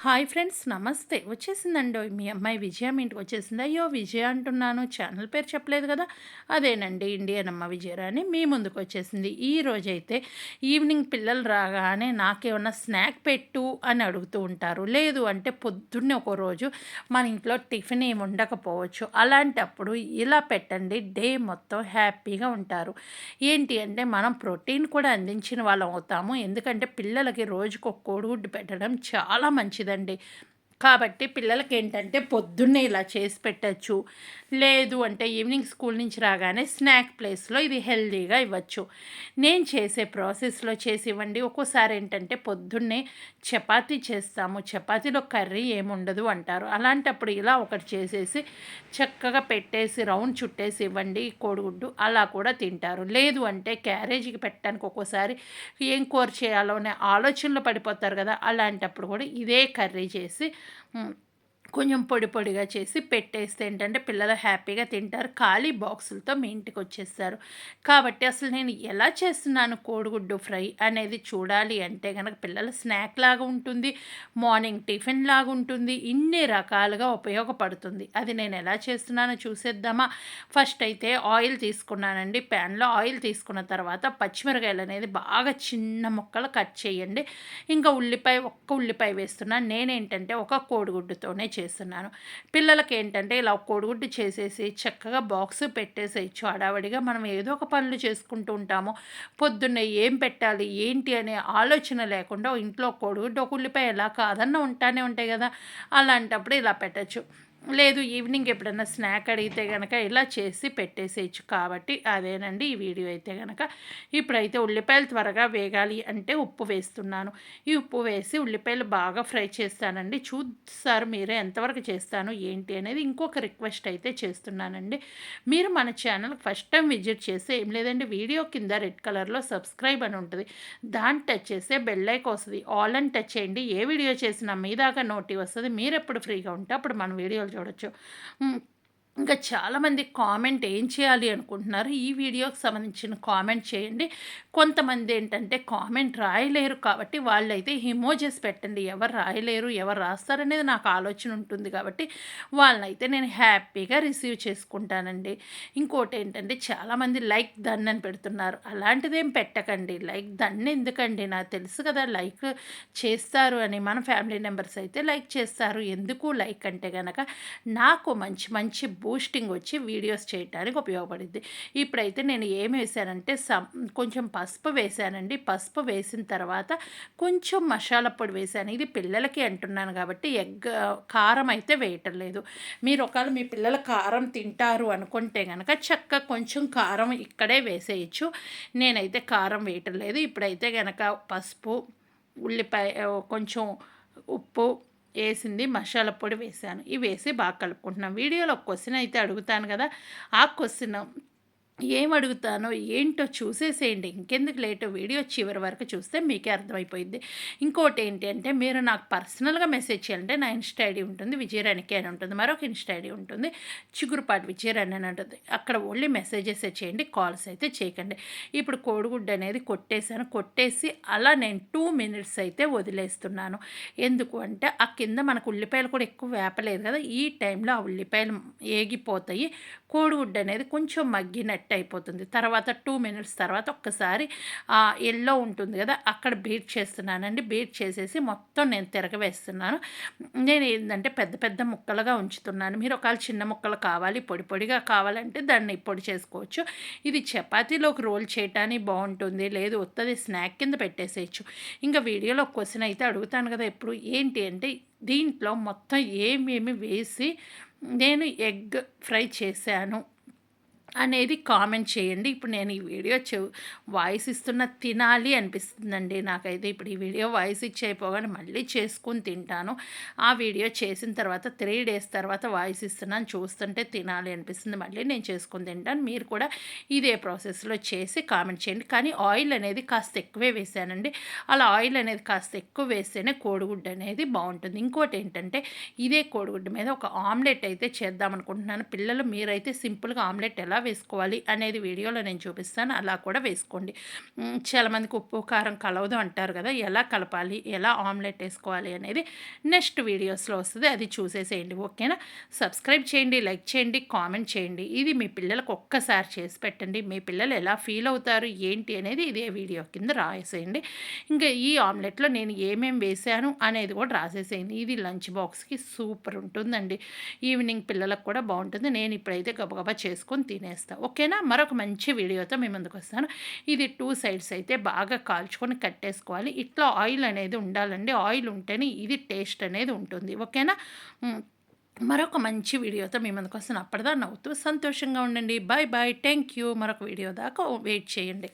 Hi friends, నమస్తే. వచ్చేసిందండోయ్ మీ అమ్మాయి విజయ మీ ఇంటికి వచ్చేసింది. అయ్యో! విజయ అంటున్నాను, ఛానల్ పేరు చెప్పలేదు కదా! అదేనండి, ఇండియన్ అమ్మ విజయరాణి మీ ముందుకు వచ్చేసింది. ఈరోజైతే ఈవినింగ్ పిల్లలు రాగానే నాకేమన్నా స్నాక్ పెట్టు అని అడుగుతూ ఉంటారు. లేదు అంటే పొద్దున్నే ఒక రోజు మన ఇంట్లో టిఫిన్ ఏమి ఉండకపోవచ్చు. అలాంటప్పుడు ఇలా పెట్టండి, డే మొత్తం హ్యాపీగా ఉంటారు. ఏంటి అంటే మనం ప్రోటీన్ కూడా అందించిన వాళ్ళం అవుతాము. ఎందుకంటే పిల్లలకి రోజుకొక కోడిగుడ్డు పెట్టడం చాలా మంచిదండి. కాబట్టి పిల్లలకేంటంటే పొద్దున్నే ఇలా చేసి పెట్టొచ్చు. లేదు అంటే ఈవినింగ్ స్కూల్ నుంచి రాగానే స్నాక్ ప్లేస్‌లో ఇది హెల్తీగా ఇవ్వచ్చు. నేను చేసే ప్రాసెస్‌లో చేసి ఇవ్వండి. ఒక్కోసారి ఏంటంటే పొద్దున్నే చపాతీ చేస్తాము. చపాతీలో కర్రీ ఏముండదు అంటారు. అలాంటప్పుడు ఇలా ఒకటి చేసేసి చక్కగా పెట్టేసి రౌండ్ చుట్టేసి ఇవ్వండి కోడిగుడ్డు. అలా కూడా తింటారు. లేదు అంటే క్యారేజీకి పెట్టడానికి ఒక్కోసారి ఏం కూర చేయాలో అనే ఆలోచనలో పడిపోతారు కదా! అలాంటప్పుడు కూడా ఇదే కర్రీ చేసి హ్మ్. కొంచెం పొడి పొడిగా చేసి పెట్టేస్తే ఏంటంటే పిల్లలు హ్యాపీగా తింటారు. ఖాళీ బాక్సులతో మీ ఇంటికొచ్చేస్తారు. కాబట్టి అసలు నేను ఎలా చేస్తున్నాను కోడిగుడ్డు ఫ్రై అనేది చూడాలి అంటే గనక పిల్లల స్నాక్ లాగా ఉంటుంది. మార్నింగ్ టిఫిన్ లాగా ఉంటుంది. ఇన్ని రకాలుగా ఉపయోగపడుతుంది. అది నేను ఎలా చేస్తున్నానో చూసేద్దామా? ఫస్ట్ అయితే ఆయిల్ తీసుకున్నానండి. ప్యాన్‌లో ఆయిల్ తీసుకున్న తర్వాత పచ్చిమిరకాయలనేది బాగా చిన్న ముక్కలు కట్ చేయండి. ఇంకా ఒక్క ఉల్లిపాయ వేస్తున్నాను. నేనేంటంటే ఒక కోడిగుడ్డుతోనే చేస్తున్నాను. పిల్లలకేంటంటే ఇలా కోడిగుడ్డు చేసేసి చక్కగా బాక్స్ పెట్టేసేయచ్చు హడావిడిగా. మనం ఏదో ఒక పనులు చేసుకుంటూ ఉంటాము. పొద్దున్నే ఏం పెట్టాలి, ఏంటి అనే ఆలోచన లేకుండా ఇంట్లో కోడిగుడ్డు, ఒక ఉల్లిపాయ ఎలా కాదన్నా ఉంటానే ఉంటాయి గదా! అలాంటప్పుడు ఇలా పెట్టొచ్చు. లేదు ఈవినింగ్ ఎప్పుడన్నా స్నాక్ అడిగితే గనక ఇలా చేసి పెట్టేసేయచ్చు. కాబట్టి అదేనండి ఈ వీడియో అయితే గనక. ఇప్పుడైతే ఉల్లిపాయలు త్వరగా వేగాలి అంటే ఉప్పు వేస్తున్నాను. ఈ ఉప్పు వేసి ఉల్లిపాయలు బాగా ఫ్రై చేస్తానండి. చూస్తారు మీరే ఎంతవరకు చేస్తాను ఏంటి అనేది. ఇంకొక రిక్వెస్ట్ అయితే చేస్తున్నానండి. మీరు మన ఛానల్‌కి ఫస్ట్ టైం విజిట్ చేస్తే ఏం లేదండి, వీడియో కింద రెడ్ కలర్‌లో సబ్స్క్రైబ్ అని ఉంటది. దాన్ని టచ్ చేస్తే బెల్ ఐకాన్ వస్తది. ఆల్ అని టచ్ చేయండి. ఏ వీడియో చేసినా మీ దాకా నోటి వస్తది. మీరెప్పుడు ఫ్రీగా ఉంటే అప్పుడు మన వీడియోలు చూడొచ్చు. హ్మ్. ఇంకా చాలామంది కామెంట్ ఏం చేయాలి అనుకుంటున్నారు. ఈ వీడియోకి సంబంధించిన కామెంట్ చేయండి. కొంతమంది ఏంటంటే కామెంట్ రాయలేరు కాబట్టి వాళ్ళైతే ఎమోజిస్ పెట్టండి. ఎవరు రాయలేరు, ఎవరు రాస్తారనేది నాకు ఆలోచన ఉంటుంది కాబట్టి వాళ్ళనైతే నేను హ్యాపీగా రిసీవ్ చేసుకుంటానండి. ఇంకోటేంటంటే చాలామంది లైక్ డన్ అని పెడుతున్నారు. అలాంటిదేం పెట్టకండి. లైక్ డన్ ఎందుకండి? నాకు తెలుసు కదా లైక్ చేస్తారు అని. మన ఫ్యామిలీ మెంబర్స్ అయితే లైక్ చేస్తారు. ఎందుకు లైక్ అంటే గనక నాకు మంచి మంచి బూస్టింగ్ వచ్చి వీడియోస్ చేయటానికి ఉపయోగపడిద్ది. ఇప్పుడైతే నేను ఏం వేశానంటే కొంచెం పసుపు వేశానండి. పసుపు వేసిన తర్వాత కొంచెం మసాలా పొడి వేశాను. ఇది పిల్లలకి అంటున్నాను కాబట్టి కారం అయితే వేయటం లేదు. మీరు ఒకవేళ మీ పిల్లలు కారం తింటారు అనుకుంటే గనక చక్కగా కొంచెం కారం ఇక్కడే వేసేయచ్చు. నేనైతే కారం వేయటం లేదు. ఇప్పుడైతే గనక పసుపు, ఉల్లిపాయ, కొంచెం ఉప్పు ఏసింది, మసాలా పొడి వేశాను. ఇవి వేసి బాగా కలుపుకుంటున్నాం. వీడియోలో ఒక క్వెషన్ అయితే అడుగుతాను కదా! ఆ క్వెషన్ ఏమడుగుతానో ఏంటో చూసేసేయండి. ఇంకెందుకు లేటు, వీడియో చివరి వరకు చూస్తే మీకే అర్థమైపోయిద్ది. ఇంకోటేంటి అంటే మీరు నాకు పర్సనల్‌గా మెసేజ్ చేయాలంటే నా ఇన్‌స్టా ఐడీ ఉంటుంది. విజయరాణికి అని ఉంటుంది. మరొక ఇన్‌స్టా ఐడీ ఉంటుంది. చిగురుపాటి విజయరాణి అని ఉంటుంది. అక్కడ ఓన్లీ మెసేజెసే చేయండి. కాల్స్ అయితే చేయకండి. ఇప్పుడు కోడిగుడ్డు అనేది కొట్టేసాను. కొట్టేసి అలా నేను 2 మినిట్స్ అయితే వదిలేస్తున్నాను. ఎందుకు అంటే ఆ కింద మనకు ఉల్లిపాయలు కూడా ఎక్కువ వేపలేదు కదా! ఈ టైంలో ఆ ఉల్లిపాయలు ఏగిపోతాయి. కోడిగుడ్డు అనేది కొంచెం మగ్గినట్టు అయిపోతుంది. తర్వాత 2 మినిట్స్ తర్వాత ఒక్కసారి యెల్లో ఉంటుంది కదా! అక్కడ బీట్ చేస్తున్నానండి. బీట్ చేసేసి మొత్తం నేను తిరగవేస్తున్నాను. నేనేందంటే పెద్ద పెద్ద ముక్కలుగా ఉంచుతున్నాను. మీరు ఒకవేళ చిన్న ముక్కలు కావాలి, పొడి పొడిగా కావాలంటే దాన్ని పొడి చేసుకోవచ్చు. ఇది చపాతీలోకి రోల్ చేయటానికి బావుంటుంది. లేదు ఉత్తది స్నాక్ కింద పెట్టేసేయచ్చు. ఇంకా వీడియోలో క్వెషన్ అయితే అడుగుతాను కదా ఎప్పుడు. ఏంటి అంటే దీంట్లో మొత్తం ఏమేమి వేసి నేను ఎగ్ ఫ్రై చేశాను అనేది కామెంట్ చేయండి. ఇప్పుడు నేను ఈ వీడియో వాయిస్ ఇస్తున్న తినాలి అనిపిస్తుందండి నాకైతే. ఇప్పుడు ఈ వీడియో వాయిస్ ఇచ్చి అయిపోగానే మళ్ళీ చేసుకొని తింటాను. ఆ వీడియో చేసిన తర్వాత 3 డేస్ తర్వాత వాయిస్ ఇస్తున్నాను. చూస్తుంటే తినాలి అనిపిస్తుంది. మళ్ళీ నేను చేసుకొని తింటాను. మీరు కూడా ఇదే ప్రాసెస్‌లో చేసి కామెంట్ చేయండి. కానీ ఆయిల్ అనేది కాస్త ఎక్కువే వేశానండి. అలా ఆయిల్ అనేది కాస్త ఎక్కువ వేస్తేనే కోడిగుడ్డు అనేది బావుంటుంది. ఇంకోటేంటంటే ఇదే కోడిగుడ్డు మీద ఒక ఆమ్లెట్ అయితే చేద్దామనుకుంటున్నాను. పిల్లలు మీరైతే సింపుల్‌గా ఆమ్లెట్ ఎలా వేసుకోవాలి అనేది వీడియోలో నేను చూపిస్తాను. అలా కూడా వేసుకోండి. చాలామందికి ఉప్పు, కారం కలవదు అంటారు కదా! ఎలా కలపాలి, ఎలా ఆమ్లెట్ ఏసుకోవాలి అనేది నెక్స్ట్ వీడియోస్‌లో వస్తది. అది చూసేసేయండి. ఓకేనా? సబ్స్క్రైబ్ చేయండి, లైక్ చేయండి, కామెంట్ చేయండి. ఇది మీ పిల్లలకు ఒక్కసారి చేసి పెట్టండి. మీ పిల్లలు ఎలా ఫీల్ అవుతారు, ఏంటి అనేది ఇదే వీడియో కింద రాసేయండి. ఇంకా ఈ ఆమ్లెట్‌లో నేను ఏమేమి వేశాను అనేది కూడా రాసేసేయండి. ఇది లంచ్ బాక్స్‌కి సూపర్ ఉంటుందండి. ఈవినింగ్ పిల్లలకు కూడా బావుంటుంది. నేను ఇప్పుడైతే గబగబా చేసుకొని తినేస్తా. ఓకేనా? మరొక మంచి వీడియోతో మీ ముందుకొస్తాను. ఇది 2 సైడ్స్ అయితే బాగా కాల్చుకొని కట్టేసుకోవాలి. ఇట్లా ఆయిల్ అనేది ఉండాలండి. ఆయిల్ ఉంటేనే ఇది టేస్ట్ అనేది ఉంటుంది. ఓకేనా? హ్మ్. మరొక మంచి వీడియోతో మీ ముందుకొస్తాను. అప్పటిదాకా నవ్వుతూ సంతోషంగా ఉండండి. Bye bye. Thank you. మరొక వీడియో దాకా వెయిట్ చేయండి.